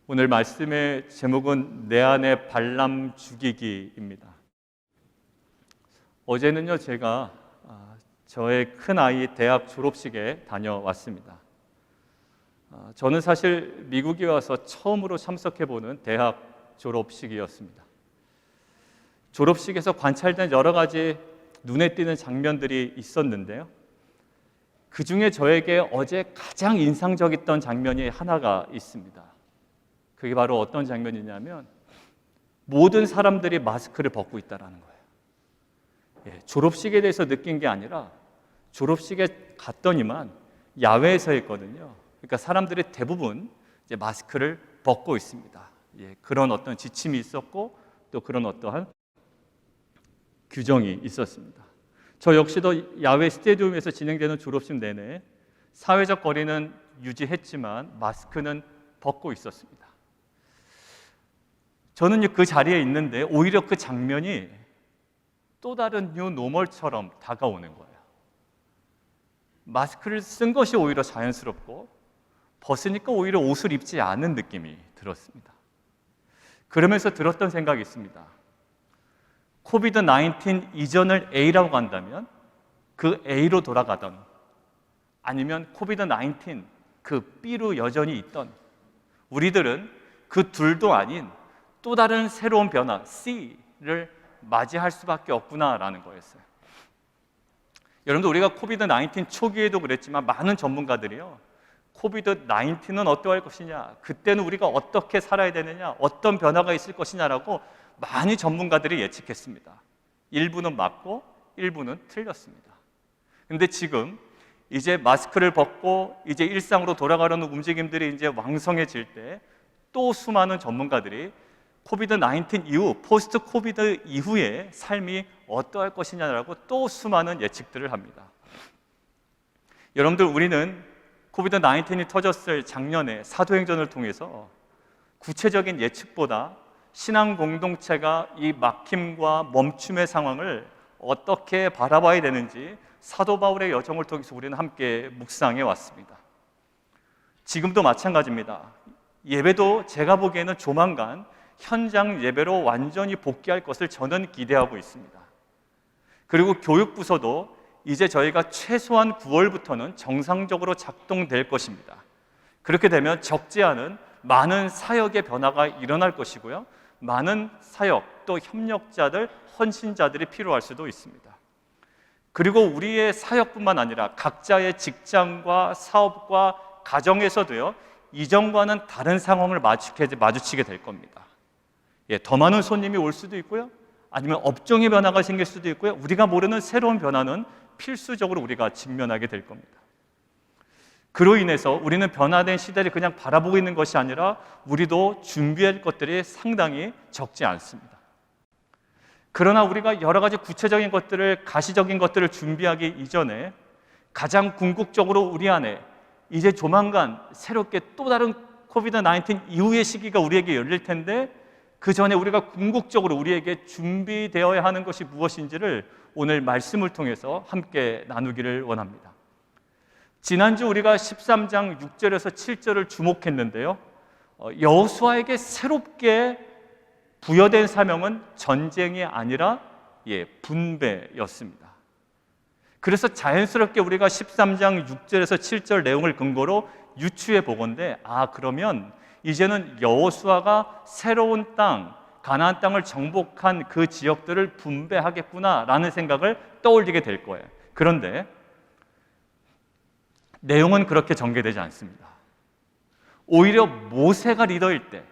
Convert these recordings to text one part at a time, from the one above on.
오늘 말씀의 제목은 내 안의 발람 죽이기입니다. 어제는요, 제가 저의 큰아이 대학 졸업식에 다녀왔습니다. 저는 사실 미국에 와서 처음으로 참석해보는 대학 졸업식이었습니다. 졸업식에서 관찰된 여러 가지 눈에 띄는 장면들이 있었는데요. 그 중에 저에게 어제 가장 인상적이었던 장면이 하나가 있습니다. 그게 바로 어떤 장면이냐면 모든 사람들이 마스크를 벗고 있다는 거예요. 졸업식에 대해서 느낀 게 아니라 졸업식에 갔더니만 야외에서 했거든요. 그러니까 사람들이 대부분 이제 마스크를 벗고 있습니다. 그런 어떤 지침이 있었고 또 그런 어떠한 규정이 있었습니다. 저 역시도 야외 스테디움에서 진행되는 졸업식 내내 사회적 거리는 유지했지만 마스크는 벗고 있었습니다. 저는 그 자리에 있는데 오히려 그 장면이 또 다른 뉴 노멀처럼 다가오는 거예요. 마스크를 쓴 것이 오히려 자연스럽고 벗으니까 오히려 옷을 입지 않은 느낌이 들었습니다. 그러면서 들었던 생각이 있습니다. 코비드-19 이전을 A라고 한다면 그 A로 돌아가던, 아니면 코비드-19 그 B로 여전히 있던 우리들은 그 둘도 아닌 또 다른 새로운 변화 C를 맞이할 수밖에 없구나라는 거였어요. 여러분들, 우리가 코비드-19 초기에도 그랬지만 많은 전문가들이요, 코비드-19은 어떠할 것이냐, 그때는 우리가 어떻게 살아야 되느냐, 어떤 변화가 있을 것이냐라고 많이 전문가들이 예측했습니다. 일부는 맞고 일부는 틀렸습니다. 그런데 지금 이제 마스크를 벗고 이제 일상으로 돌아가려는 움직임들이 이제 왕성해질 때 또 수많은 전문가들이 코비드-19 이후, 포스트 코비드 이후의 삶이 어떠할 것이냐라고 또 수많은 예측들을 합니다. 여러분들, 우리는 코비드-19이 터졌을 작년에 사도행전을 통해서 구체적인 예측보다 신앙 공동체가 이 막힘과 멈춤의 상황을 어떻게 바라봐야 되는지 사도 바울의 여정을 통해서 우리는 함께 묵상해 왔습니다. 지금도 마찬가지입니다. 예배도 제가 보기에는 조만간 현장 예배로 완전히 복귀할 것을 저는 기대하고 있습니다. 그리고 교육부서도 이제 저희가 최소한 9월부터는 정상적으로 작동될 것입니다. 그렇게 되면 적지 않은 많은 사역의 변화가 일어날 것이고요, 많은 사역, 또 협력자들, 헌신자들이 필요할 수도 있습니다. 그리고 우리의 사역뿐만 아니라 각자의 직장과 사업과 가정에서도요, 이전과는 다른 상황을 마주치게 될 겁니다. 더 많은 손님이 올 수도 있고요, 아니면 업종의 변화가 생길 수도 있고요, 우리가 모르는 새로운 변화는 필수적으로 우리가 직면하게 될 겁니다. 그로 인해서 우리는 변화된 시대를 그냥 바라보고 있는 것이 아니라 우리도 준비할 것들이 상당히 적지 않습니다. 그러나 우리가 여러 가지 구체적인 것들을, 가시적인 것들을 준비하기 이전에 가장 궁극적으로 우리 안에 이제 조만간 새롭게 또 다른 코비드-19 이후의 시기가 우리에게 열릴 텐데, 그 전에 우리가 궁극적으로 우리에게 준비되어야 하는 것이 무엇인지를 오늘 말씀을 통해서 함께 나누기를 원합니다. 지난주 우리가 13장 6절에서 7절을 주목했는데요, 여호수아에게 새롭게 부여된 사명은 전쟁이 아니라 분배였습니다. 그래서 자연스럽게 우리가 13장 6절에서 7절 내용을 근거로 유추해 보건대, 그러면 이제는 여호수아가 새로운 땅, 가나안 땅을 정복한 그 지역들을 분배하겠구나라는 생각을 떠올리게 될 거예요. 그런데 내용은 그렇게 전개되지 않습니다. 오히려 모세가 리더일 때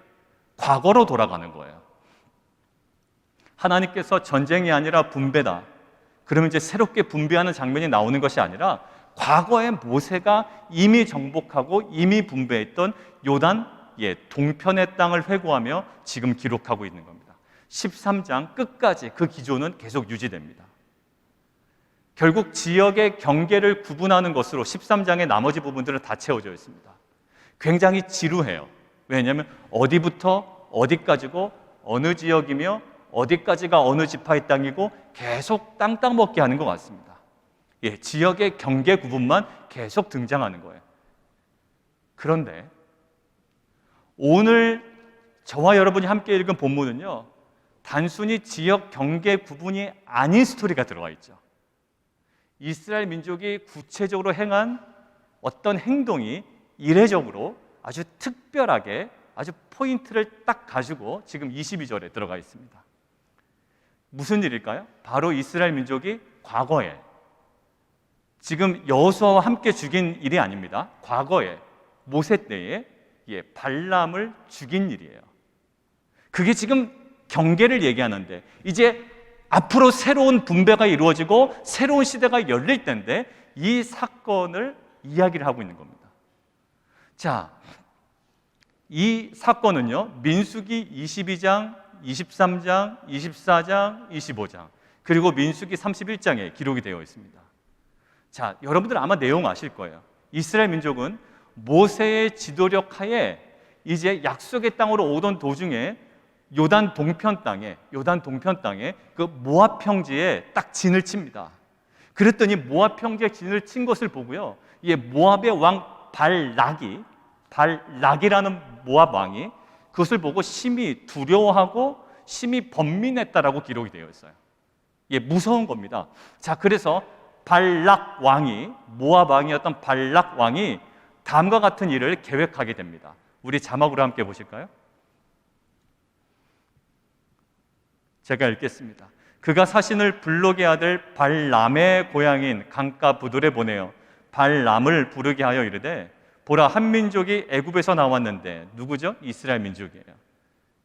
과거로 돌아가는 거예요. 하나님께서 전쟁이 아니라 분배다, 그러면 이제 새롭게 분배하는 장면이 나오는 것이 아니라 과거에 모세가 이미 정복하고 이미 분배했던 요단 동편의 땅을 회고하며 지금 기록하고 있는 겁니다. 13장 끝까지 그 기조는 계속 유지됩니다. 결국 지역의 경계를 구분하는 것으로 13장의 나머지 부분들은 다 채워져 있습니다. 굉장히 지루해요. 왜냐하면 어디부터 어디까지고 어느 지역이며 어디까지가 어느 지파의 땅이고 계속 땅 먹게 하는 것 같습니다. 지역의 경계 구분만 계속 등장하는 거예요. 그런데 오늘 저와 여러분이 함께 읽은 본문은요, 단순히 지역 경계 구분이 아닌 스토리가 들어가 있죠. 이스라엘 민족이 구체적으로 행한 어떤 행동이 이례적으로 아주 특별하게 아주 포인트를 딱 가지고 지금 22절에 들어가 있습니다. 무슨 일일까요? 바로 이스라엘 민족이 과거에, 지금 여호수아와 함께 죽인 일이 아닙니다. 과거에 모세 때에 발람을 죽인 일이에요. 그게 지금 경계를 얘기하는데, 이제 앞으로 새로운 분배가 이루어지고 새로운 시대가 열릴 때인데 이 사건을 이야기를 하고 있는 겁니다. 자, 이 사건은요, 민수기 22장, 23장, 24장, 25장, 그리고 민수기 31장에 기록이 되어 있습니다. 자, 여러분들 아마 내용 아실 거예요. 이스라엘 민족은 모세의 지도력 하에 이제 약속의 땅으로 오던 도중에 요단 동편 땅에 그 모압 평지에 딱 진을 칩니다. 그랬더니 모압 평지에 진을 친 것을 보고요, 이 모압의 왕 발락이라는 모압 왕이 그것을 보고 심히 두려워하고 심히 번민했다라고 기록이 되어 있어요. 무서운 겁니다. 자, 그래서 발락 왕이, 모압 왕이었던 발락 왕이 다음과 같은 일을 계획하게 됩니다. 우리 자막으로 함께 보실까요? 제가 읽겠습니다. 그가 사신을 블록의 아들 발람의 고향인 강가 부돌에 보내어 발람을 부르게 하여 이르되, 보라, 한 민족이 애굽에서 나왔는데, 누구죠? 이스라엘 민족이에요.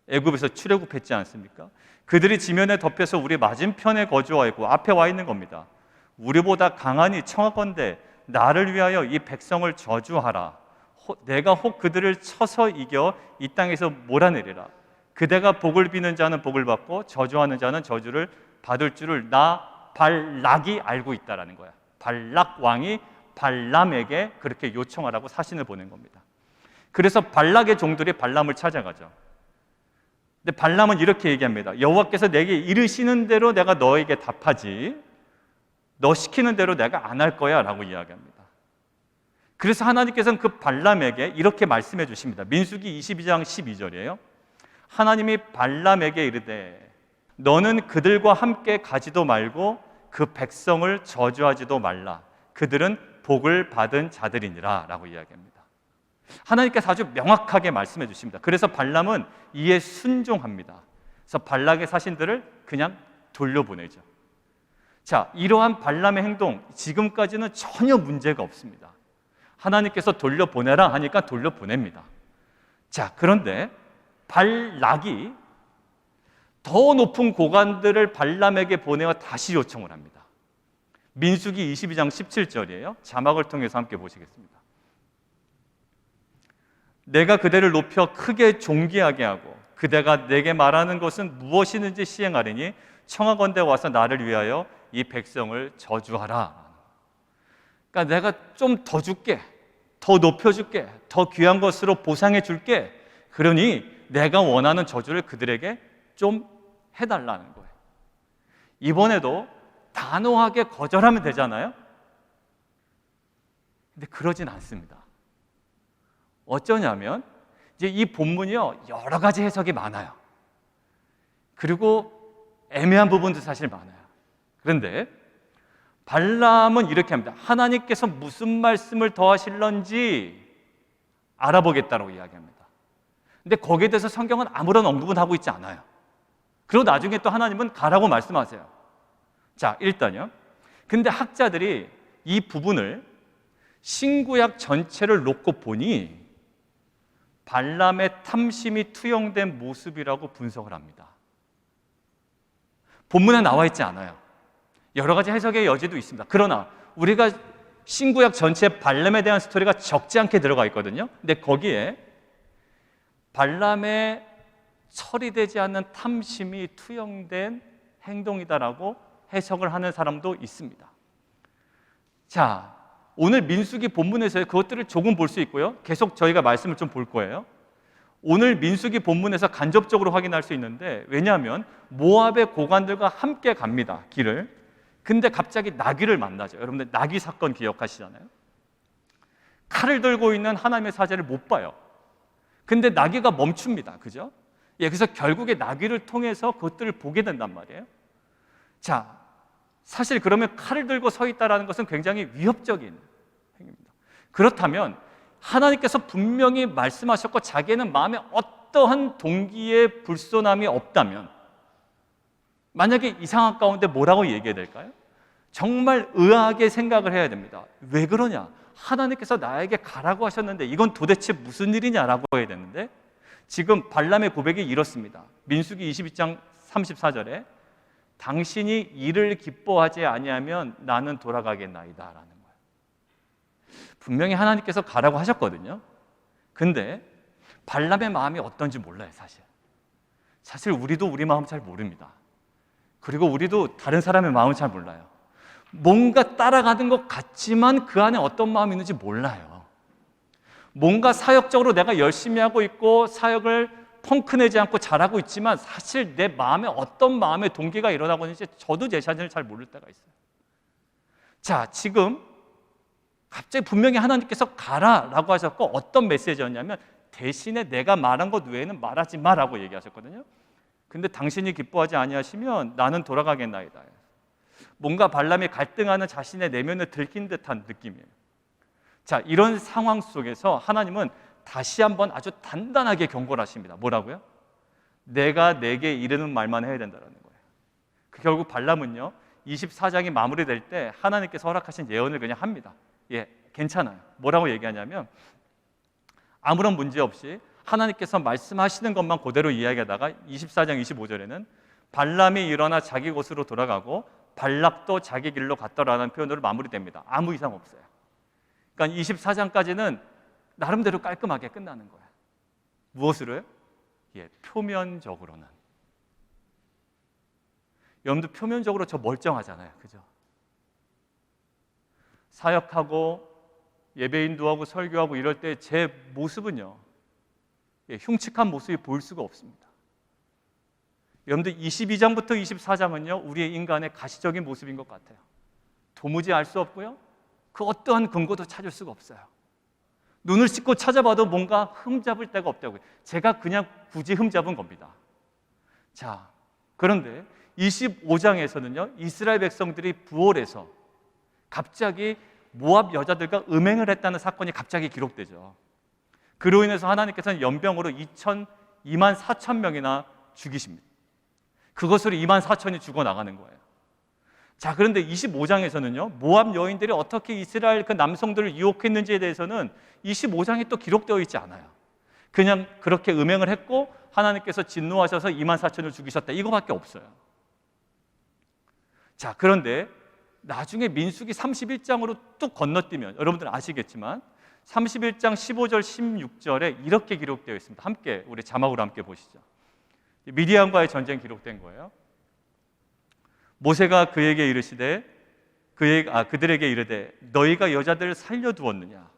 애굽에서 출애굽했지 않습니까? 그들이 지면에 덮여서 우리 맞은편에 거주하였고 앞에 와 있는 겁니다. 우리보다 강하니 청하건대 나를 위하여 이 백성을 저주하라. 내가 혹 그들을 쳐서 이겨 이 땅에서 몰아내리라. 그대가 복을 비는 자는 복을 받고 저주하는 자는 저주를 받을 줄을 나 발락이 알고 있다라는 거야. 발락 왕이 발람에게 그렇게 요청하라고 사신을 보낸 겁니다. 그래서 발락의 종들이 발람을 찾아가죠. 근데 발람은 이렇게 얘기합니다. 여호와께서 내게 이르시는 대로 내가 너에게 답하지, 너 시키는 대로 내가 안 할 거야 라고 이야기합니다. 그래서 하나님께서는 그 발람에게 이렇게 말씀해 주십니다. 민수기 22장 12절이에요. 하나님이 발람에게 이르되, 너는 그들과 함께 가지도 말고 그 백성을 저주하지도 말라. 그들은 복을 받은 자들이니라 라고 이야기합니다. 하나님께서 아주 명확하게 말씀해 주십니다. 그래서 발람은 이에 순종합니다. 그래서 발락의 사신들을 그냥 돌려보내죠. 자, 이러한 발람의 행동, 지금까지는 전혀 문제가 없습니다. 하나님께서 돌려보내라 하니까 돌려보냅니다. 자, 그런데 발락이 더 높은 고관들을 발람에게 보내어 다시 요청을 합니다. 민수기 22장 17절이에요. 자막을 통해서 함께 보시겠습니다. 내가 그대를 높여 크게 존귀하게 하고 그대가 내게 말하는 것은 무엇이든지 시행하리니 청하건대 와서 나를 위하여 이 백성을 저주하라. 그러니까 내가 좀 더 줄게, 더 높여줄게, 더 귀한 것으로 보상해 줄게. 그러니 내가 원하는 저주를 그들에게 좀 해달라는 거예요. 이번에도 단호하게 거절하면 되잖아요. 근데 그러진 않습니다. 어쩌냐면 이제 이 본문이요, 여러 가지 해석이 많아요. 그리고 애매한 부분도 사실 많아요. 그런데 발람은 이렇게 합니다. 하나님께서 무슨 말씀을 더 하실런지 알아보겠다고 이야기합니다. 근데 거기에 대해서 성경은 아무런 언급은 하고 있지 않아요. 그리고 나중에 또 하나님은 가라고 말씀하세요. 자, 일단요. 근데 학자들이 이 부분을 신구약 전체를 놓고 보니 발람의 탐심이 투영된 모습이라고 분석을 합니다. 본문에 나와 있지 않아요. 여러 가지 해석의 여지도 있습니다. 그러나 우리가 신구약 전체에 발람에 대한 스토리가 적지 않게 들어가 있거든요. 근데 거기에 발람의 처리되지 않는 탐심이 투영된 행동이다라고 해석을 하는 사람도 있습니다. 자, 오늘 민수기 본문에서의 그것들을 조금 볼 수 있고요. 계속 저희가 말씀을 좀 볼 거예요. 오늘 민수기 본문에서 간접적으로 확인할 수 있는데, 왜냐하면 모압의 고관들과 함께 갑니다, 길을. 근데 갑자기 나귀를 만나죠. 여러분들 나귀 사건 기억하시잖아요. 칼을 들고 있는 하나님의 사제를 못 봐요. 근데 나귀가 멈춥니다. 그죠? 예, 그래서 결국에 나귀를 통해서 그것들을 보게 된단 말이에요. 자, 사실 그러면 칼을 들고 서 있다는 것은 굉장히 위협적인 행위입니다. 그렇다면 하나님께서 분명히 말씀하셨고 자기는 마음에 어떠한 동기의 불손함이 없다면 만약에 이 상황 가운데 뭐라고 얘기해야 될까요? 정말 의아하게 생각을 해야 됩니다. 왜 그러냐? 하나님께서 나에게 가라고 하셨는데 이건 도대체 무슨 일이냐라고 해야 되는데 지금 발람의 고백이 이렇습니다. 민수기 22장 34절에 당신이 이를 기뻐하지 아니하면 나는 돌아가겠나이다 라는 거예요. 분명히 하나님께서 가라고 하셨거든요. 근데 발람의 마음이 어떤지 몰라요. 사실 우리도 우리 마음 잘 모릅니다. 그리고 우리도 다른 사람의 마음을 잘 몰라요. 뭔가 따라가는 것 같지만 그 안에 어떤 마음이 있는지 몰라요. 뭔가 사역적으로 내가 열심히 하고 있고 사역을 펑크내지 않고 잘하고 있지만 사실 내 마음에 어떤 마음의 동기가 일어나고 있는지 저도 제 자신을 잘 모를 때가 있어요. 자, 지금 갑자기 분명히 하나님께서 가라라고 하셨고 어떤 메시지였냐면 대신에 내가 말한 것 외에는 말하지 마라고 얘기하셨거든요. 근데 당신이 기뻐하지 아니하시면 나는 돌아가겠나이다. 뭔가 발람이 갈등하는 자신의 내면을 들킨 듯한 느낌이에요. 자, 이런 상황 속에서 하나님은 다시 한번 아주 단단하게 경고를 하십니다. 뭐라고요? 내가 내게 이르는 말만 해야 된다는 거예요. 결국 발람은요 24장이 마무리될 때 하나님께서 허락하신 예언을 그냥 합니다. 예, 괜찮아요. 뭐라고 얘기하냐면 아무런 문제 없이 하나님께서 말씀하시는 것만 그대로 이야기하다가 24장 25절에는 발람이 일어나 자기 곳으로 돌아가고 발락도 자기 길로 갔더라라는 표현으로 마무리됩니다. 아무 이상 없어요. 그러니까 24장까지는 나름대로 깔끔하게 끝나는 거예요. 무엇으로요? 예, 표면적으로는. 여러분들 표면적으로 저 멀쩡하잖아요. 그죠? 사역하고 예배인도 하고 설교하고 이럴 때 제 모습은요. 예, 흉측한 모습이 보일 수가 없습니다. 여러분들 22장부터 24장은요. 우리의 인간의 가시적인 모습인 것 같아요. 도무지 알 수 없고요. 그 어떠한 근거도 찾을 수가 없어요. 눈을 씻고 찾아봐도 뭔가 흠잡을 데가 없다고요. 제가 그냥 굳이 흠잡은 겁니다. 자, 그런데 25장에서는요. 이스라엘 백성들이 부올해서 갑자기 모압 여자들과 음행을 했다는 사건이 갑자기 기록되죠. 그로 인해서 하나님께서는 연병으로 2만 4천 명이나 죽이십니다. 그것으로 2만 4천이 죽어나가는 거예요. 자, 그런데 25장에서는요 모압 여인들이 어떻게 이스라엘 그 남성들을 유혹했는지에 대해서는 25장에 또 기록되어 있지 않아요. 그냥 그렇게 음행을 했고 하나님께서 진노하셔서 2만 4천을 죽이셨다, 이거밖에 없어요. 자, 그런데 나중에 민수기 31장으로 뚝 건너뛰면 여러분들 아시겠지만 31장 15절 16절에 이렇게 기록되어 있습니다. 함께 우리 자막으로 함께 보시죠. 미디안과의 전쟁 기록된 거예요. 모세가 그에게 이르시되 그들에게 이르되 너희가 여자들을 살려두었느냐.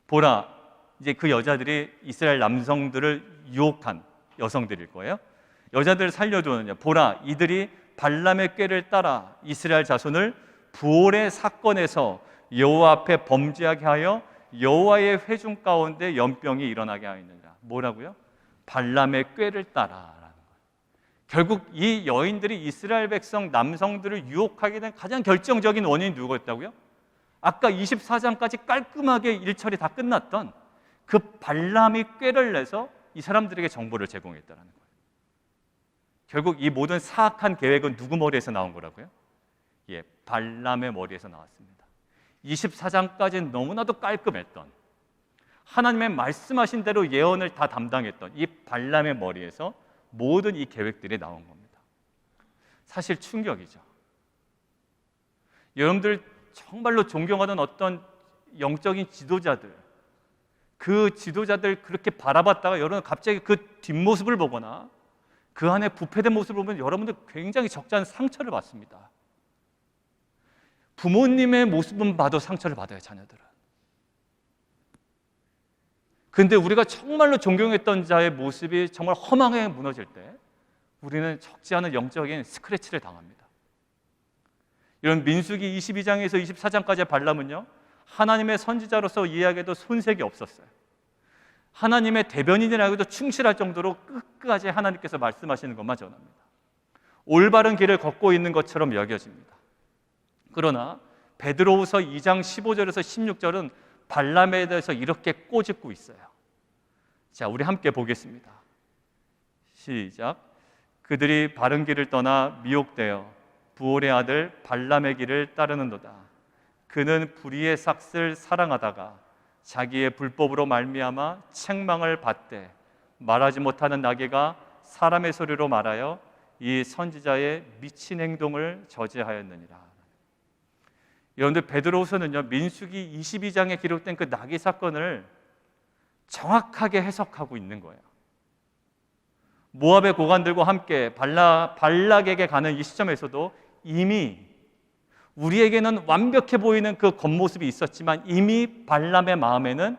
보라, 이제 그 여자들이 이스라엘 남성들을 유혹한 여성들일 거예요. 여자들을 살려두었느냐. 보라, 이들이 발람의 꾀를 따라 이스라엘 자손을 부올의 사건에서 여호와 앞에 범죄하게 하여 여호와의 회중 가운데 연병이 일어나게 하였느니라. 뭐라고요? 발람의 꾀를 따라라는 거예요. 결국 이 여인들이 이스라엘 백성 남성들을 유혹하게 된 가장 결정적인 원인이 누구였다고요? 아까 24장까지 깔끔하게 일처리 다 끝났던 그 발람이 꾀를 내서 이 사람들에게 정보를 제공했다는 거예요. 결국 이 모든 사악한 계획은 누구 머리에서 나온 거라고요? 예, 발람의 머리에서 나왔습니다. 24장까지는 너무나도 깔끔했던, 하나님의 말씀하신 대로 예언을 다 담당했던 이 발람의 머리에서 모든 이 계획들이 나온 겁니다. 사실 충격이죠. 여러분들 정말로 존경하던 어떤 영적인 지도자들, 그 지도자들 그렇게 바라봤다가 여러분 갑자기 그 뒷모습을 보거나 그 안에 부패된 모습을 보면 여러분들 굉장히 적잖은 상처를 받습니다. 부모님의 모습은 봐도 상처를 받아요, 자녀들은. 근데 우리가 정말로 존경했던 자의 모습이 정말 허망하게 무너질 때 우리는 적지 않은 영적인 스크래치를 당합니다. 이런 민수기 22장에서 24장까지의 발람은요 하나님의 선지자로서 이야기해도 손색이 없었어요. 하나님의 대변인이라고도 충실할 정도로 끝까지 하나님께서 말씀하시는 것만 전합니다. 올바른 길을 걷고 있는 것처럼 여겨집니다. 그러나 베드로후서 2장 15절에서 16절은 발람에 대해서 이렇게 꼬집고 있어요. 자, 우리 함께 보겠습니다. 시작. 그들이 바른 길을 떠나 미혹되어 부올의 아들 발람의 길을 따르는도다. 그는 불의의 삭을 사랑하다가 자기의 불법으로 말미암아 책망을 받되 말하지 못하는 나귀가 사람의 소리로 말하여 이 선지자의 미친 행동을 저지하였느니라. 여러분들, 베드로후서는요, 민수기 22장에 기록된 그 나귀 사건을 정확하게 해석하고 있는 거예요. 모압의 고관들과 함께 발락에게 가는 이 시점에서도 이미 우리에게는 완벽해 보이는 그 겉모습이 있었지만 이미 발람의 마음에는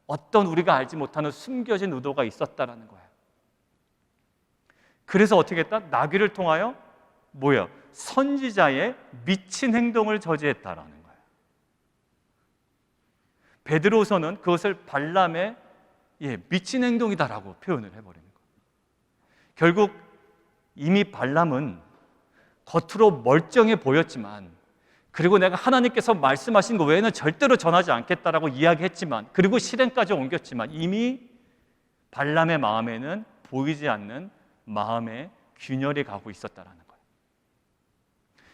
어떤 우리가 알지 못하는 숨겨진 의도가 있었다라는 거예요. 그래서 어떻게 했다? 나귀를 통하여 뭐예요? 선지자의 미친 행동을 저지했다라는 거예요. 베드로서는 그것을 발람의 미친 행동이다라고 표현을 해버리는 거예요. 결국 이미 발람은 겉으로 멀쩡해 보였지만, 그리고 내가 하나님께서 말씀하신 것 외에는 절대로 전하지 않겠다라고 이야기했지만, 그리고 실행까지 옮겼지만 이미 발람의 마음에는 보이지 않는 마음의 균열이 가고 있었다라는 거예요.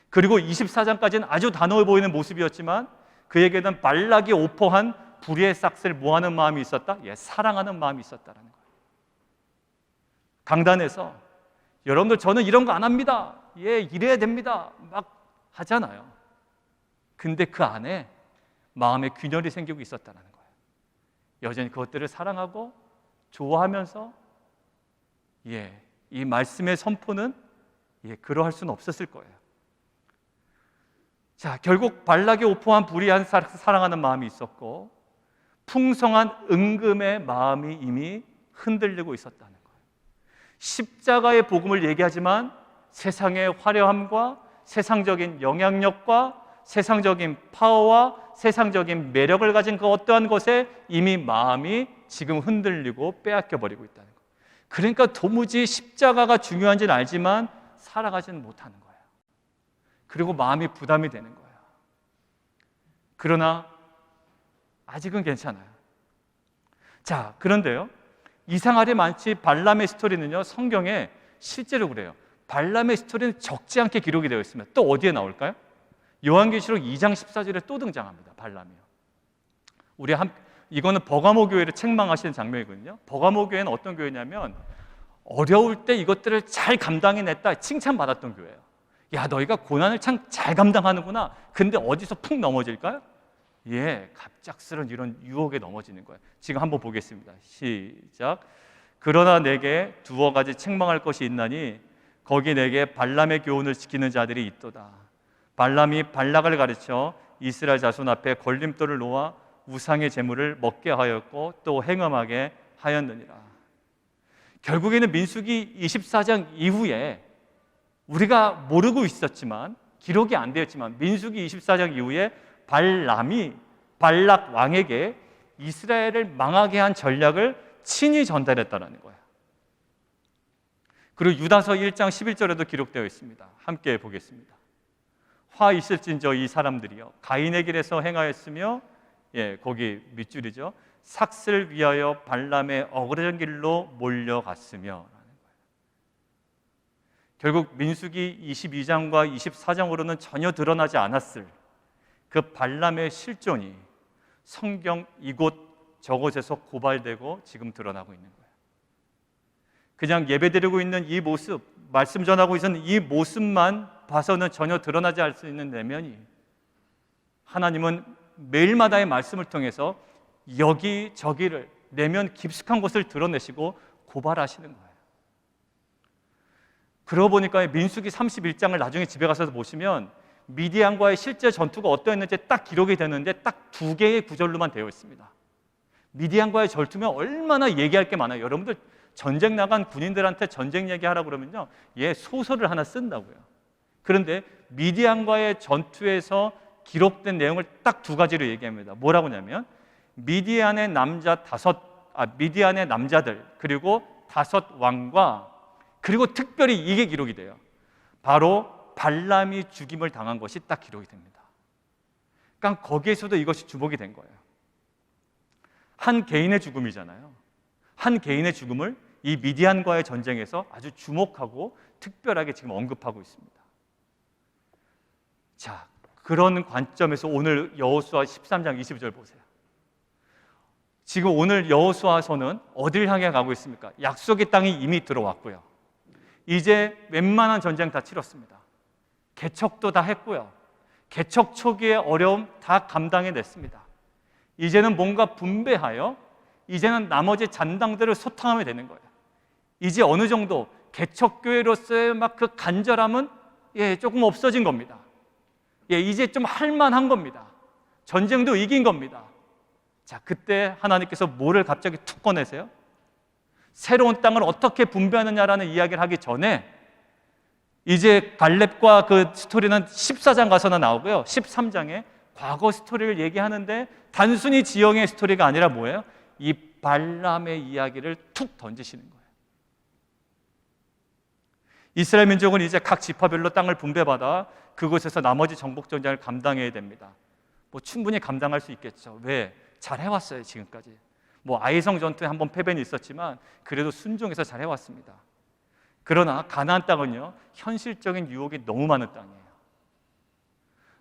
그리고 24장까지는 아주 단호해 보이는 모습이었지만 그에게는 발락이 오퍼한 불의의 싹을 모하는 마음이 있었다? 사랑하는 마음이 있었다라는 거예요. 강단에서 여러분들 저는 이런 거 안 합니다. 이래야 됩니다. 막 하잖아요. 근데 그 안에 마음의 균열이 생기고 있었다는 거예요. 여전히 그것들을 사랑하고 좋아하면서 이 말씀의 선포는 그러할 수는 없었을 거예요. 자, 결국 발락이 오포한 불의한 사랑하는 마음이 있었고 풍성한 은금의 마음이 이미 흔들리고 있었다는 거예요. 십자가의 복음을 얘기하지만 세상의 화려함과 세상적인 영향력과 세상적인 파워와 세상적인 매력을 가진 그 어떠한 것에 이미 마음이 지금 흔들리고 빼앗겨버리고 있다는 거예요. 그러니까 도무지 십자가가 중요한지는 알지만 살아가지는 못하는 거예요. 그리고 마음이 부담이 되는 거예요. 그러나 아직은 괜찮아요. 자, 그런데요, 이상하리 많지 발람의 스토리는요, 성경에 실제로 그래요. 발람의 스토리는 적지 않게 기록이 되어 있습니다. 또 어디에 나올까요? 요한계시록 2장 14절에 또 등장합니다. 발람이요. 이거는 버가모 교회를 책망하시는 장면이거든요. 버가모 교회는 어떤 교회냐면 어려울 때 이것들을 잘 감당해냈다 칭찬받았던 교회예요. 야, 너희가 고난을 참 잘 감당하는구나. 근데 어디서 푹 넘어질까요? 갑작스런 이런 유혹에 넘어지는 거예요. 지금 한번 보겠습니다. 시작. 그러나 내게 두어 가지 책망할 것이 있나니 거기 내게 발람의 교훈을 지키는 자들이 있도다. 발람이 발락을 가르쳐 이스라엘 자손 앞에 걸림돌을 놓아 우상의 제물을 먹게 하였고 또 행음하게 하였느니라. 결국에는 민수기 24장 이후에 우리가 모르고 있었지만 기록이 안 되었지만 민수기 24장 이후에 발람이 발락 왕에게 이스라엘을 망하게 한 전략을 친히 전달했다는 거예요. 그리고 유다서 1장 11절에도 기록되어 있습니다. 함께 보겠습니다. 화 있을진저 이 사람들이여 가인의 길에서 행하였으며 거기 밑줄이죠. 삭슬 위하여 발람의 어그러진 길로 몰려갔으며. 결국 민수기 22장과 24장으로는 전혀 드러나지 않았을 그 발람의 실존이 성경 이곳 저곳에서 고발되고 지금 드러나고 있는 거예요. 그냥 예배드리고 있는 이 모습, 말씀 전하고 있는 이 모습만 봐서는 전혀 드러나지 않을 수 있는 내면이, 하나님은 매일마다의 말씀을 통해서 여기저기를 내면 깊숙한 곳을 드러내시고 고발하시는 거예요. 그러고 보니까 민수기 31장을 나중에 집에 가서 보시면 미디안과의 실제 전투가 어떠했는지 딱 기록이 되는데 딱 2개의 구절로만 되어 있습니다. 미디안과의 전투면 얼마나 얘기할 게 많아요. 여러분들 전쟁 나간 군인들한테 전쟁 얘기하라고 그러면요, 소설을 하나 쓴다고요. 그런데 미디안과의 전투에서 기록된 내용을 딱 2가지로 얘기합니다. 뭐라고 하냐면 미디안의 남자 미디안의 남자들, 그리고 5왕과, 그리고 특별히 이게 기록이 돼요. 바로 발람이 죽임을 당한 것이 딱 기록이 됩니다. 그러니까 거기에서도 이것이 주목이 된 거예요. 한 개인의 죽음이잖아요. 한 개인의 죽음을 이 미디안과의 전쟁에서 아주 주목하고 특별하게 지금 언급하고 있습니다. 자, 그런 관점에서 오늘 여호수아 13장 22절 보세요. 지금 오늘 여호수아서는 어딜 향해 가고 있습니까? 약속의 땅이 이미 들어왔고요. 이제 웬만한 전쟁 다 치렀습니다. 개척도 다 했고요. 개척 초기의 어려움 다 감당해냈습니다. 이제는 뭔가 분배하여 이제는 나머지 잔당들을 소탕하면 되는 거예요. 이제 어느 정도 개척교회로서의 막 그 간절함은 조금 없어진 겁니다. 이제 좀 할만한 겁니다. 전쟁도 이긴 겁니다. 자, 그때 하나님께서 뭐를 갑자기 툭 꺼내세요? 새로운 땅을 어떻게 분배하느냐라는 이야기를 하기 전에 이제 갈렙과 그 스토리는 14장 가서나 나오고요. 13장에 과거 스토리를 얘기하는데 단순히 지형의 스토리가 아니라 뭐예요? 이 발람의 이야기를 툭 던지시는 거예요. 이스라엘 민족은 이제 각 지파별로 땅을 분배받아 그곳에서 나머지 정복 전쟁을 감당해야 됩니다. 충분히 감당할 수 있겠죠. 왜? 잘 해왔어요, 지금까지. 아이성 전투에 한번 패배는 있었지만 그래도 순종해서 잘 해왔습니다. 그러나 가나안 땅은요, 현실적인 유혹이 너무 많은 땅이에요.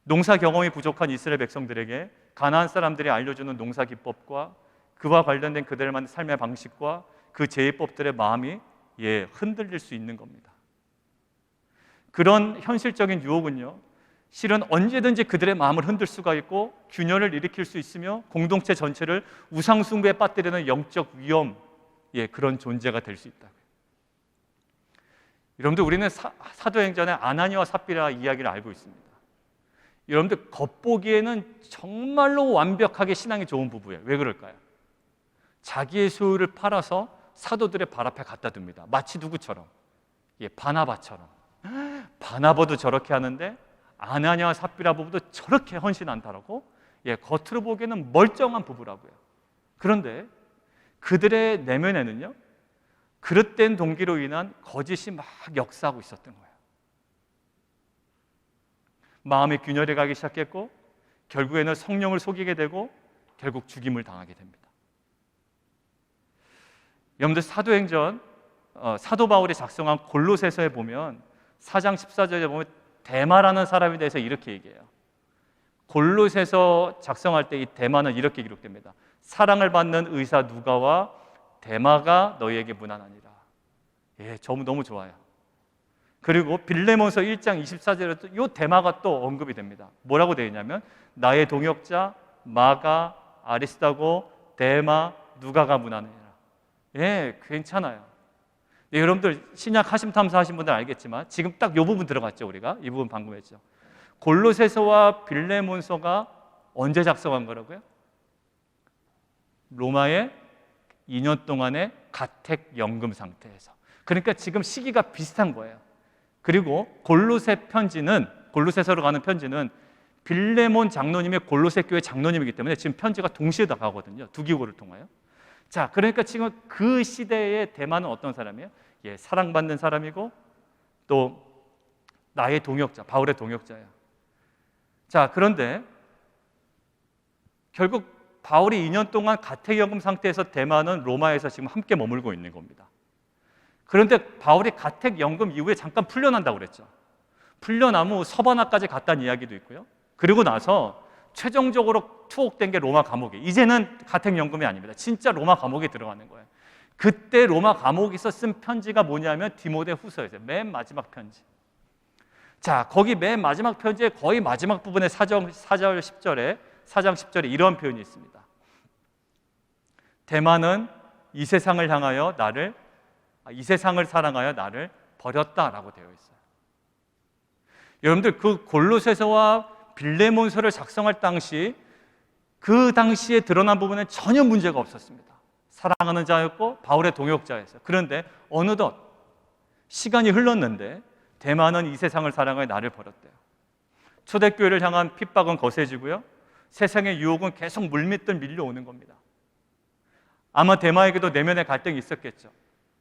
농사 경험이 부족한 이스라엘 백성들에게 가나안 사람들이 알려주는 농사 기법과 그와 관련된 그들만의 삶의 방식과 그 제의법들의 마음이 흔들릴 수 있는 겁니다. 그런 현실적인 유혹은요, 실은 언제든지 그들의 마음을 흔들 수가 있고 균열을 일으킬 수 있으며 공동체 전체를 우상숭배에 빠뜨리는 영적 위험, 그런 존재가 될 수 있다고요. 여러분들, 우리는 사도행전의 아나니와 삽비라 이야기를 알고 있습니다. 여러분들, 겉보기에는 정말로 완벽하게 신앙이 좋은 부부예요. 왜 그럴까요? 자기의 소유를 팔아서 사도들의 발 앞에 갖다 둡니다. 마치 누구처럼? 바나바처럼. 바나바도 저렇게 하는데 아나니아와 삽비라 부부도 저렇게 헌신한다라고? 겉으로 보기에는 멀쩡한 부부라고요. 그런데 그들의 내면에는요, 그릇된 동기로 인한 거짓이 막 역사하고 있었던 거예요. 마음이 균열해 가기 시작했고 결국에는 성령을 속이게 되고 결국 죽임을 당하게 됩니다. 여러분들, 사도행전 사도 바울이 작성한 골로새서에 보면 4장 14절에 보면 데마라는 사람에 대해서 이렇게 얘기해요. 골로새서 작성할 때 이 데마는 이렇게 기록됩니다. 사랑을 받는 의사 누가와 데마가 너희에게 문안하니라. 너무 좋아요. 그리고 빌레몬서 1장 24절에 이 데마가 또 언급이 됩니다. 뭐라고 되어 있냐면 나의 동역자 마가, 아리스다고, 데마, 누가가 문안하니라. 괜찮아요. 여러분들 신약 하심탐사 하신 분들 알겠지만 지금 딱 이 부분 들어갔죠. 우리가 이 부분 방금 했죠. 골로새서와 빌레몬서가 언제 작성한 거라고요? 로마의 2년 동안의 가택연금 상태에서. 그러니까 지금 시기가 비슷한 거예요. 그리고 골로새서로 가는 편지는 빌레몬 장로님의 골로새 교회 장로님이기 때문에 지금 편지가 동시에 다 가거든요. 두 기고를 통하여. 자, 그러니까 지금 그 시대의 대마는 어떤 사람이에요? 사랑받는 사람이고 또 나의 동역자, 바울의 동역자예요. 자, 그런데 결국 바울이 2년 동안 가택연금 상태에서 대마는 로마에서 지금 함께 머물고 있는 겁니다. 그런데 바울이 가택연금 이후에 잠깐 풀려난다고 그랬죠. 풀려나무 후 서바나까지 갔다는 이야기도 있고요. 그리고 나서 최종적으로 투옥된 게 로마 감옥이에요. 이제는 가택연금이 아닙니다. 진짜 로마 감옥에 들어가는 거예요. 그때 로마 감옥에서 쓴 편지가 뭐냐면 디모데 후서였어요. 맨 마지막 편지. 자, 거기 맨 마지막 편지의 거의 마지막 부분에 4장 10절에 이런 표현이 있습니다. 대마는 이 세상을 사랑하여 나를 버렸다라고 되어 있어요. 여러분들, 그 골로새서와 빌레몬서를 작성할 당시 그 당시에 드러난 부분은 전혀 문제가 없었습니다. 사랑하는 자였고 바울의 동역자였어요. 그런데 어느덧 시간이 흘렀는데 대마는 이 세상을 사랑하여 나를 버렸대요. 초대교회를 향한 핍박은 거세지고요, 세상의 유혹은 계속 물밀듯 밀려오는 겁니다. 아마 데마에게도 내면의 갈등이 있었겠죠.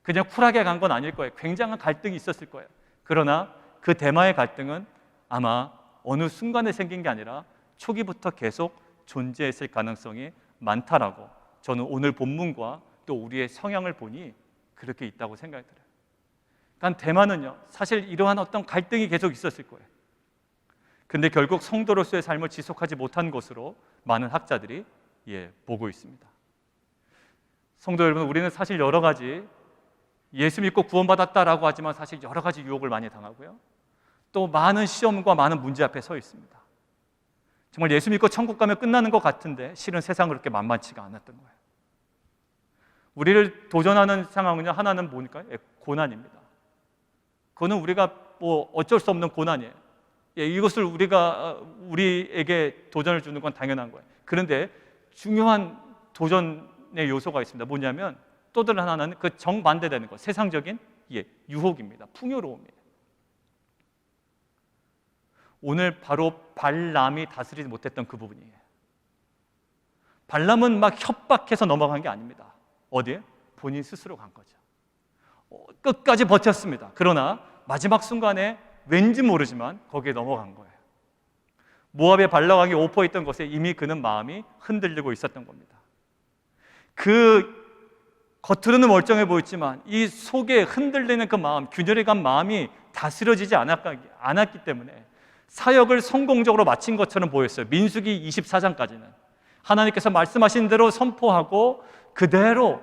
그냥 쿨하게 간 건 아닐 거예요. 굉장한 갈등이 있었을 거예요. 그러나 그 데마의 갈등은 아마 어느 순간에 생긴 게 아니라 초기부터 계속 존재했을 가능성이 많다라고 저는 오늘 본문과 또 우리의 성향을 보니 그렇게 있다고 생각이 들어요. 그러니까 대만은요, 사실 이러한 어떤 갈등이 계속 있었을 거예요. 근데 결국 성도로서의 삶을 지속하지 못한 것으로 많은 학자들이 보고 있습니다. 성도 여러분, 우리는 사실 여러 가지 예수 믿고 구원받았다라고 하지만 사실 여러 가지 유혹을 많이 당하고요. 또 많은 시험과 많은 문제 앞에 서 있습니다. 정말 예수 믿고 천국 가면 끝나는 것 같은데 실은 세상은 그렇게 만만치가 않았던 거예요. 우리를 도전하는 상황은요, 하나는 뭐니까? 고난입니다. 그거는 우리가 뭐 어쩔 수 없는 고난이에요. 이것을 우리에게 도전을 주는 건 당연한 거예요. 그런데 중요한 도전의 요소가 있습니다. 뭐냐면 또 다른 하나는 그 정반대되는 것, 세상적인 유혹입니다. 풍요로움이에요. 오늘 바로 발람이 다스리지 못했던 그 부분이에요. 발람은 막 협박해서 넘어간 게 아닙니다. 어디에? 본인 스스로 간 거죠. 끝까지 버텼습니다. 그러나 마지막 순간에 왠지 모르지만 거기에 넘어간 거예요. 모압의 발락왕이 오퍼했던 것에 이미 그는 마음이 흔들리고 있었던 겁니다. 그 겉으로는 멀쩡해 보였지만 이 속에 흔들리는 그 마음, 균열에 간 마음이 다스려지지 않았기 때문에 사역을 성공적으로 마친 것처럼 보였어요. 민수기 24장까지는 하나님께서 말씀하신 대로 선포하고 그대로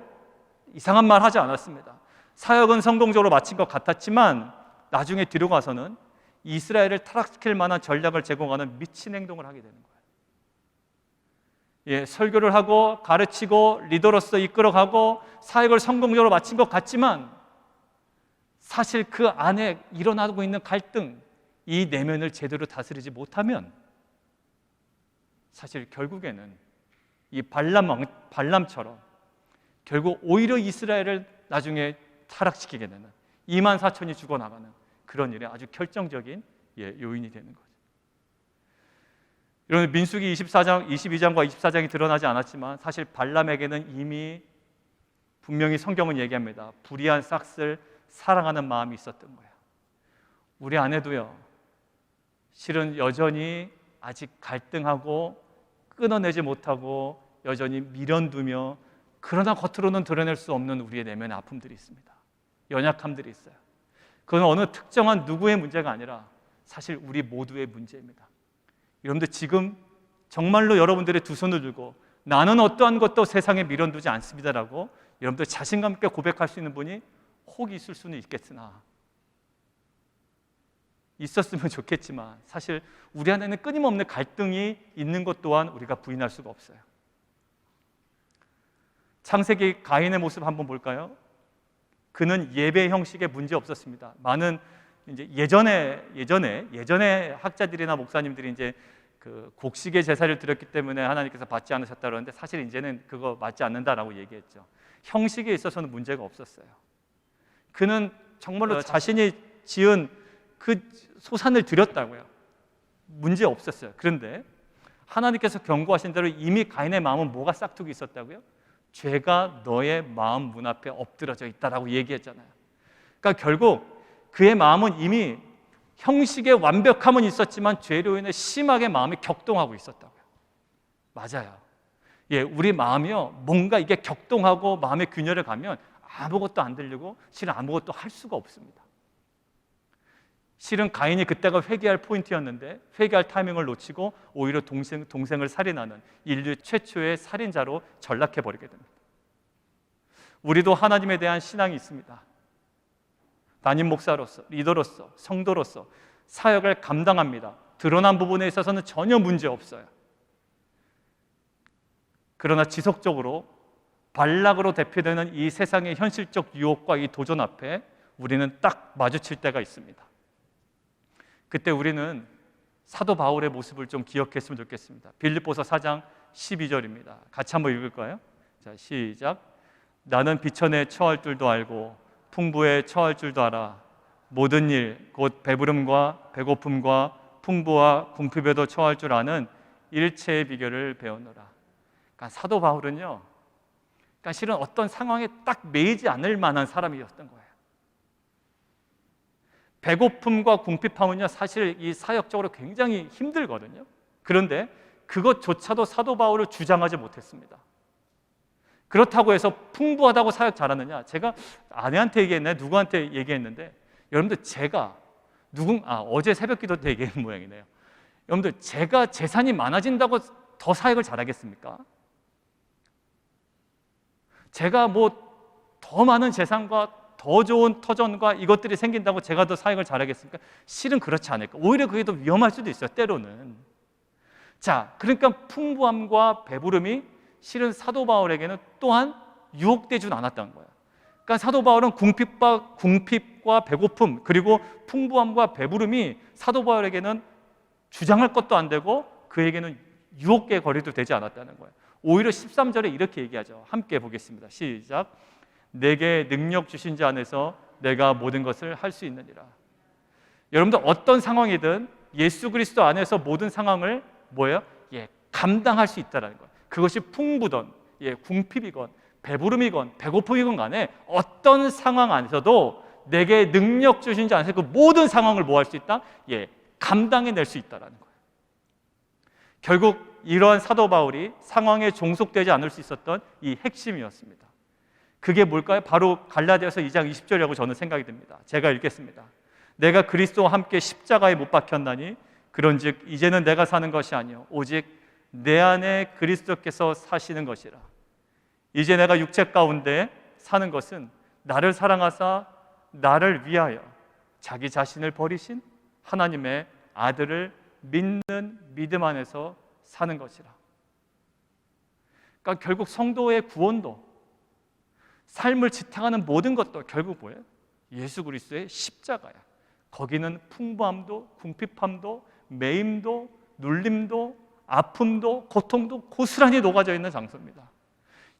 이상한 말 하지 않았습니다. 사역은 성공적으로 마친 것 같았지만 나중에 뒤로 가서는 이스라엘을 타락시킬 만한 전략을 제공하는 미친 행동을 하게 되는 거예요. 설교를 하고 가르치고 리더로서 이끌어가고 사역을 성공적으로 마친 것 같지만 사실 그 안에 일어나고 있는 갈등, 이 내면을 제대로 다스리지 못하면 사실 결국에는 이 발람처럼 결국 오히려 이스라엘을 나중에 타락시키게 되는 2만 4천이 죽어나가는 그런 일에 아주 결정적인 요인이 되는 거죠. 이런 민수기 22장과 24장이 드러나지 않았지만 사실 발람에게는 이미 분명히 성경은 얘기합니다. 불의한 싹을 사랑하는 마음이 있었던 거예요. 우리 안에도요, 실은 여전히 아직 갈등하고 끊어내지 못하고 여전히 미련두며 그러나 겉으로는 드러낼 수 없는 우리의 내면의 아픔들이 있습니다. 연약함들이 있어요. 그건 어느 특정한 누구의 문제가 아니라 사실 우리 모두의 문제입니다. 여러분들 지금 정말로 여러분들의 두 손을 들고 나는 어떠한 것도 세상에 미련두지 않습니다라고 여러분들 자신감 있게 고백할 수 있는 분이 혹 있을 수는 있겠으나 있었으면 좋겠지만 사실 우리 안에는 끊임없는 갈등이 있는 것 또한 우리가 부인할 수가 없어요. 창세기 가인의 모습 한번 볼까요? 그는 예배 형식에 문제 없었습니다. 많은 이제 예전에 학자들이나 목사님들이 이제 그 곡식의 제사를 드렸기 때문에 하나님께서 받지 않으셨다 그러는데 사실 이제는 그거 맞지 않는다라고 얘기했죠. 형식에 있어서는 문제가 없었어요. 그는 정말로 자신이 지은 그 소산을 드렸다고요. 문제 없었어요. 그런데 하나님께서 경고하신 대로 이미 가인의 마음은 뭐가 싹둑이 있었다고요? 죄가 너의 마음 문 앞에 엎드러져 있다라고 얘기했잖아요. 그러니까 결국 그의 마음은 이미 형식의 완벽함은 있었지만 죄로 인해 심하게 마음이 격동하고 있었다고요. 맞아요. 우리 마음이요, 뭔가 이게 격동하고 마음의 균열을 가면 아무것도 안 들리고 실은 아무것도 할 수가 없습니다. 실은 가인이 그때가 회개할 포인트였는데 회개할 타이밍을 놓치고 오히려 동생을 살인하는 인류 최초의 살인자로 전락해버리게 됩니다. 우리도 하나님에 대한 신앙이 있습니다. 담임 목사로서, 리더로서, 성도로서 사역을 감당합니다. 드러난 부분에 있어서는 전혀 문제 없어요. 그러나 지속적으로 발락으로 대표되는 이 세상의 현실적 유혹과 이 도전 앞에 우리는 딱 마주칠 때가 있습니다. 그때 우리는 사도 바울의 모습을 좀 기억했으면 좋겠습니다. 빌립보서 4장 12절입니다. 같이 한번 읽을까요? 자, 시작. 나는 비천에 처할 줄도 알고 풍부에 처할 줄도 알아. 모든 일, 곧 배부름과 배고픔과 풍부와 궁핍에도 처할 줄 아는 일체의 비결을 배웠노라. 그러니까 사도 바울은요, 그러니까 실은 어떤 상황에 딱 매이지 않을 만한 사람이었던 거예요. 배고픔과 궁핍함은요, 사실 이 사역적으로 굉장히 힘들거든요. 그런데 그것조차도 사도 바울을 주장하지 못했습니다. 그렇다고 해서 풍부하다고 사역 잘하느냐? 제가 아내한테 얘기했나요? 누구한테 얘기했는데, 여러분들 제가 어제 새벽기도 때 얘기한 모양이네요. 여러분들 제가 재산이 많아진다고 더 사역을 잘하겠습니까? 제가 더 많은 재산과 더 좋은 터전과 이것들이 생긴다고 제가 더 사역을 잘하겠습니까? 실은 그렇지 않을까. 오히려 그게 더 위험할 수도 있어요, 때로는. 자, 그러니까 풍부함과 배부름이 실은 사도 바울에게는 또한 유혹되지 않았다는 거예요. 그러니까 사도 바울은 궁핍과 배고픔, 그리고 풍부함과 배부름이 사도 바울에게는 주장할 것도 안 되고 그에게는 유혹의 거리도 되지 않았다는 거예요. 오히려 13절에 이렇게 얘기하죠. 함께 보겠습니다. 시작. 내게 능력 주신 자 안에서 내가 모든 것을 할 수 있느니라. 여러분들 어떤 상황이든 예수 그리스도 안에서 모든 상황을 감당할 수 있다는 거예요. 그것이 풍부든 궁핍이건 배부름이건 배고픔이건 간에 어떤 상황 안에서도 내게 능력 주신 자 안에서 그 모든 상황을 뭐 할 수 있다? 감당해낼 수 있다는 거예요. 결국 이러한 사도 바울이 상황에 종속되지 않을 수 있었던 이 핵심이었습니다. 그게 뭘까요? 바로 갈라디아서 2장 20절이라고 저는 생각이 듭니다. 제가 읽겠습니다. 내가 그리스도와 함께 십자가에 못 박혔나니 그런즉 이제는 내가 사는 것이 아니요 오직 내 안에 그리스도께서 사시는 것이라. 이제 내가 육체 가운데 사는 것은 나를 사랑하사 나를 위하여 자기 자신을 버리신 하나님의 아들을 믿는 믿음 안에서 사는 것이라. 그러니까 결국 성도의 구원도 삶을 지탱하는 모든 것도 결국 뭐예요? 예수 그리스도의 십자가야. 거기는 풍부함도 궁핍함도 매임도 눌림도 아픔도 고통도 고스란히 녹아져 있는 장소입니다.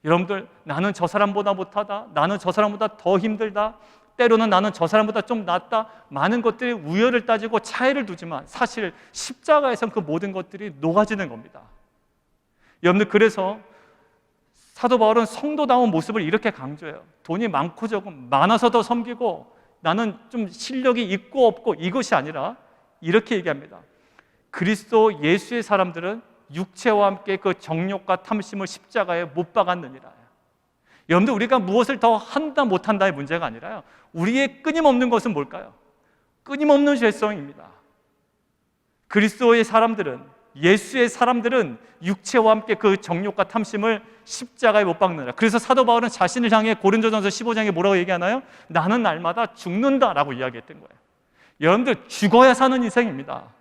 여러분들 나는 저 사람보다 못하다, 나는 저 사람보다 더 힘들다, 때로는 나는 저 사람보다 좀 낫다, 많은 것들이 우열을 따지고 차이를 두지만 사실 십자가에선 그 모든 것들이 녹아지는 겁니다. 여러분들 그래서 사도 바울은 성도다운 모습을 이렇게 강조해요. 돈이 많고 적은, 많아서 더 섬기고 나는 좀 실력이 있고 없고 이것이 아니라 이렇게 얘기합니다. 그리스도 예수의 사람들은 육체와 함께 그 정욕과 탐심을 십자가에 못 박았느니라. 여러분들 우리가 무엇을 더 한다 못한다의 문제가 아니라요, 우리의 끊임없는 것은 뭘까요? 끊임없는 죄성입니다. 그리스도의 사람들은, 예수의 사람들은 육체와 함께 그 정욕과 탐심을 십자가에 못 박느라. 그래서 사도 바울은 자신을 향해 고린도전서 15장에 뭐라고 얘기하나요? 나는 날마다 죽는다라고 이야기했던 거예요. 여러분들 죽어야 사는 인생입니다.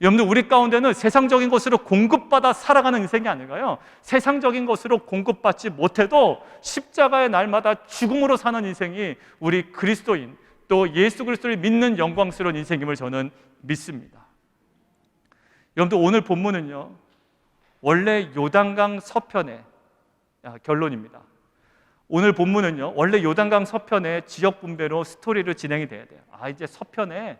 여러분들 우리 가운데는 세상적인 것으로 공급받아 살아가는 인생이 아닌가요? 세상적인 것으로 공급받지 못해도 십자가의 날마다 죽음으로 사는 인생이 우리 그리스도인, 또 예수 그리스도를 믿는 영광스러운 인생임을 저는 믿습니다. 여러분들 오늘 본문은요, 원래 요단강 서편의 결론입니다. 오늘 본문은요, 원래 요단강 서편의 지역 분배로 스토리로 진행이 돼야 돼요. 이제 서편에,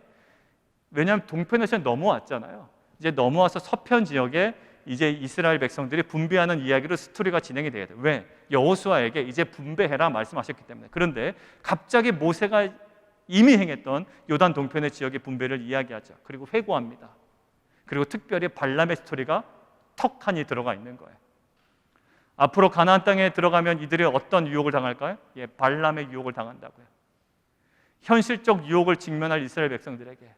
왜냐하면 동편에서 넘어왔잖아요. 이제 넘어와서 서편 지역에 이제 이스라엘 백성들이 분배하는 이야기로 스토리가 진행이 돼야 돼요. 왜? 여호수아에게 이제 분배해라 말씀하셨기 때문에. 그런데 갑자기 모세가 이미 행했던 요단 동편의 지역의 분배를 이야기하죠. 그리고 회고합니다. 그리고 특별히 발람의 스토리가 턱하니 들어가 있는 거예요. 앞으로 가나안 땅에 들어가면 이들이 어떤 유혹을 당할까요? 발람의 유혹을 당한다고요. 현실적 유혹을 직면할 이스라엘 백성들에게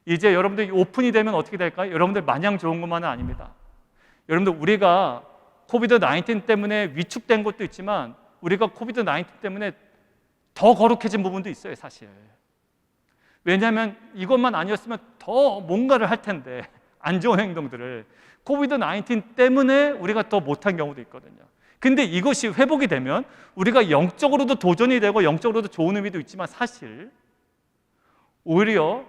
이제 여러분들 오픈이 되면 어떻게 될까요? 여러분들 마냥 좋은 것만은 아닙니다. 여러분들 우리가 코비드-19 때문에 위축된 것도 있지만 우리가 코비드-19 때문에 더 거룩해진 부분도 있어요, 사실. 왜냐하면 이것만 아니었으면 더 뭔가를 할 텐데, 안 좋은 행동들을 코비드-19 때문에 우리가 더 못한 경우도 있거든요. 근데 이것이 회복이 되면 우리가 영적으로도 도전이 되고 영적으로도 좋은 의미도 있지만 사실 오히려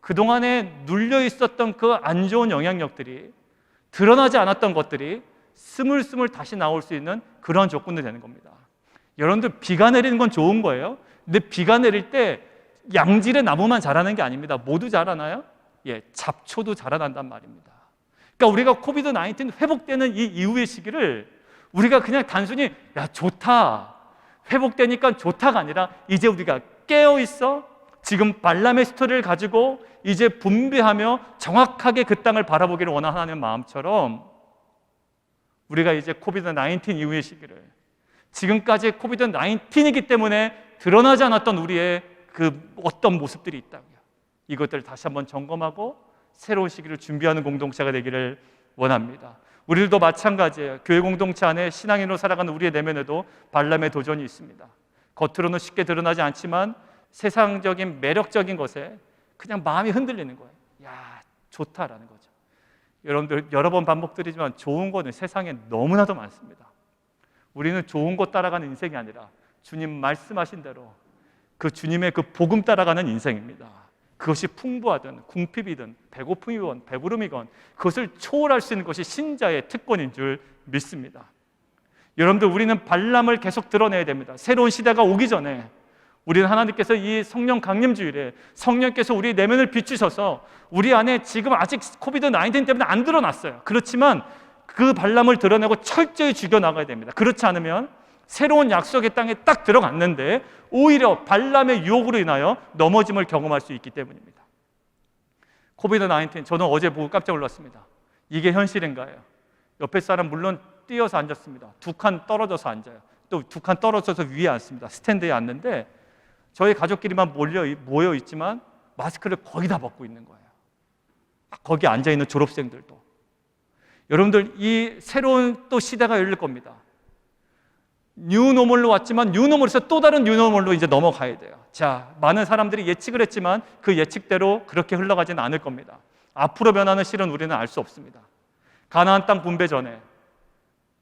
그동안에 눌려 있었던 그 안 좋은 영향력들이, 드러나지 않았던 것들이 스물스물 다시 나올 수 있는 그런 조건이 되는 겁니다. 여러분들 비가 내리는 건 좋은 거예요. 근데 비가 내릴 때 양질의 나무만 자라는 게 아닙니다. 모두 자라나요? 잡초도 자라난단 말입니다. 그러니까 우리가 코비드-19 회복되는 이 이후의 시기를 우리가 그냥 단순히 야 좋다, 회복되니까 좋다가 아니라 이제 우리가 깨어있어 지금 발람의 스토리를 가지고 이제 분배하며 정확하게 그 땅을 바라보기를 원하는 마음처럼 우리가 이제 코비드-19 이후의 시기를, 지금까지 코비드-19이기 때문에 드러나지 않았던 우리의 그 어떤 모습들이 있다고요. 이것들을 다시 한번 점검하고 새로운 시기를 준비하는 공동체가 되기를 원합니다. 우리들도 마찬가지예요. 교회 공동체 안에 신앙인으로 살아가는 우리의 내면에도 발람의 도전이 있습니다. 겉으로는 쉽게 드러나지 않지만 세상적인 매력적인 것에 그냥 마음이 흔들리는 거예요. 야, 좋다라는 거죠. 여러분들 여러 번 반복드리지만 좋은 거는 세상에 너무나도 많습니다. 우리는 좋은 것 따라가는 인생이 아니라 주님 말씀하신 대로 그 주님의 그 복음 따라가는 인생입니다. 그것이 풍부하든 궁핍이든 배고픔이건 배부름이건 그것을 초월할 수 있는 것이 신자의 특권인 줄 믿습니다. 여러분들, 우리는 발람을 계속 드러내야 됩니다. 새로운 시대가 오기 전에 우리는 하나님께서 이 성령 강림 주일에 성령께서 우리 내면을 비추셔서 우리 안에 지금 아직 코비드-19 때문에 안 드러났어요. 그렇지만 그 발람을 드러내고 철저히 죽여나가야 됩니다. 그렇지 않으면 새로운 약속의 땅에 딱 들어갔는데 오히려 발람의 유혹으로 인하여 넘어짐을 경험할 수 있기 때문입니다. 코비드-19, 저는 어제 보고 깜짝 놀랐습니다. 이게 현실인가요? 옆에 사람 물론 뛰어서 앉았습니다. 2칸 떨어져서 앉아요. 또 2칸 떨어져서 위에 앉습니다. 스탠드에 앉는데 저희 가족끼리만 모여 있지만 마스크를 거의 다 벗고 있는 거예요. 거기 앉아있는 졸업생들도. 여러분들, 이 새로운 또 시대가 열릴 겁니다. 뉴노멀로 왔지만 뉴노멀에서 또 다른 뉴노멀로 이제 넘어가야 돼요. 자, 많은 사람들이 예측을 했지만 그 예측대로 그렇게 흘러가지는 않을 겁니다. 앞으로 변화는 실은 우리는 알 수 없습니다. 가나안 땅 분배 전에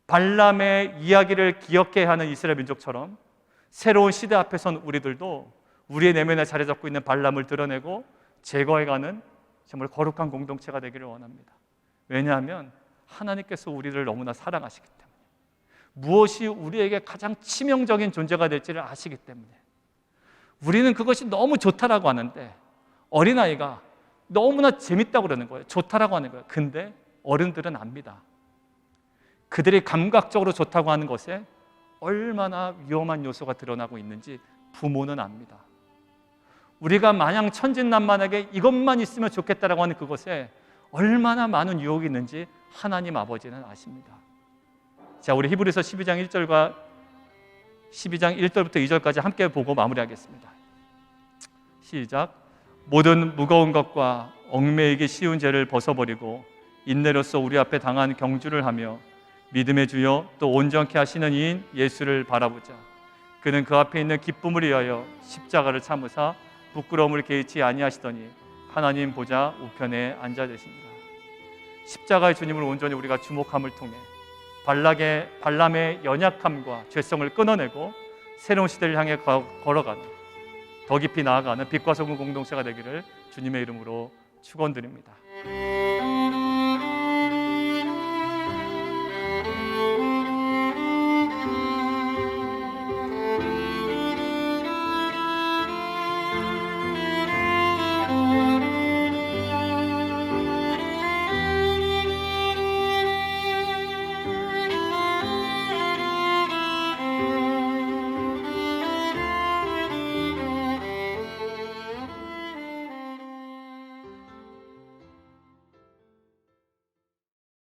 발람의 이야기를 기억해야 하는 이스라엘 민족처럼 새로운 시대 앞에선 우리들도 우리의 내면에 자리 잡고 있는 발람을 드러내고 제거해가는 정말 거룩한 공동체가 되기를 원합니다. 왜냐하면 하나님께서 우리를 너무나 사랑하시기 때문에, 무엇이 우리에게 가장 치명적인 존재가 될지를 아시기 때문에 우리는 그것이 너무 좋다라고 하는데 어린아이가 너무나 재밌다고 그러는 거예요. 좋다라고 하는 거예요. 근데 어른들은 압니다. 그들이 감각적으로 좋다고 하는 것에 얼마나 위험한 요소가 드러나고 있는지 부모는 압니다. 우리가 마냥 천진난만하게 이것만 있으면 좋겠다라고 하는 그것에 얼마나 많은 유혹이 있는지 하나님 아버지는 아십니다. 자, 우리 히브리서 12장 1절부터 2절까지 함께 보고 마무리하겠습니다. 시작. 모든 무거운 것과 얽매이기 쉬운 죄를 벗어버리고 인내로써 우리 앞에 당한 경주를 하며 믿음의 주여 또 온전케 하시는 이인 예수를 바라보자. 그는 그 앞에 있는 기쁨을 위하여 십자가를 참으사 부끄러움을 개의치 아니하시더니 하나님 보좌 우편에 앉아 계십니다. 십자가의 주님을 온전히 우리가 주목함을 통해 발람의 연약함과 죄성을 끊어내고 새로운 시대를 향해 걸어가는, 더 깊이 나아가는 빛과 소금 공동체가 되기를 주님의 이름으로 축원드립니다.